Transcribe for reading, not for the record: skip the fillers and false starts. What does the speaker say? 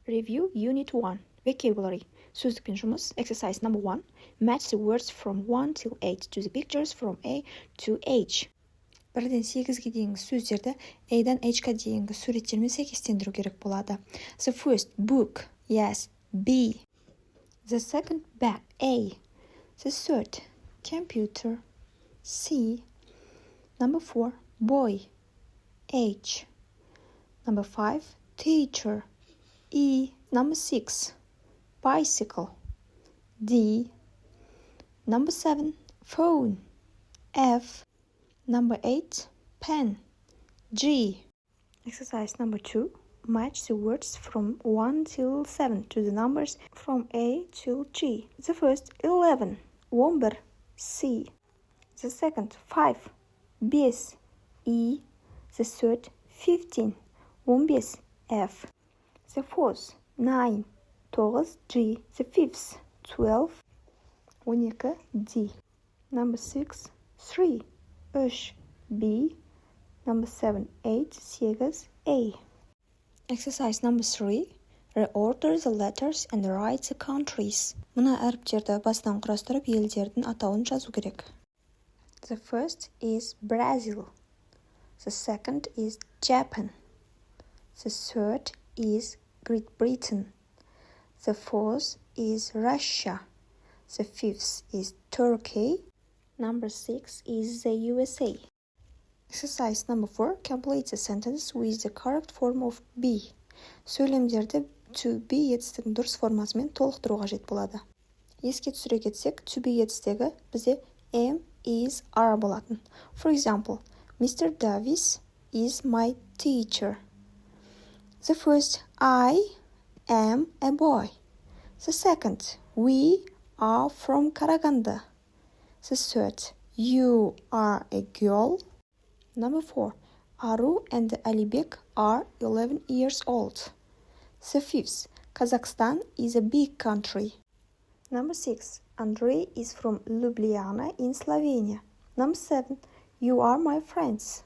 Review Unit 1. Vocabulary. Сөздікпен жұмыс. Exercise number 1. Match the words from 1 till 8 to the pictures from A to H. 1-ден 8-ге дейінгі сөздерді A-дан H-қа дейінгі суреттермен сәйкестендіру керек болады. The first, book. Yes, B. The second, bag. A. The third, computer. C. Number 4, boy. H. Number 5, teacher. E. Number 6, bicycle. D. Number 7, phone. F. Number 8, pen. G. Exercise number 2. Match the words from 1 till 7 to the numbers from A to G. The first, 11. 11. C. The second, 5. 5. E. The third, 15. 15. F. The fourth, 9. 9. G. The fifth, 12. 12. D. Number 6, 3. 3. B. Number 7, 8. 8. A. Exercise number 3. Reorder the letters and write the countries. Мына әріптерді бастан құрастырып, елдердің атауын жазу керек. The first is Brazil. The second is Japan. The third is Great Britain. The fourth is Russia. The fifth is Turkey. Number 6 is the USA. Exercise number 4. Complete the sentence with the correct form of be. Сөйлемдерді to be етістігінің дұрыс формасымен толықтыру қажет болады. Еске түсіре кетсек, to be етістігі бізде am, is, are болатын. For example, Mr. Davis is my teacher. The first, I am a boy. The second, we are from Karaganda. The third, you are a girl. Number 4, Aru and Alibek are 11 years old. The fifth, Kazakhstan is a big country. Number 6, Andrei is from Ljubljana in Slovenia. Number 7, you are my friends.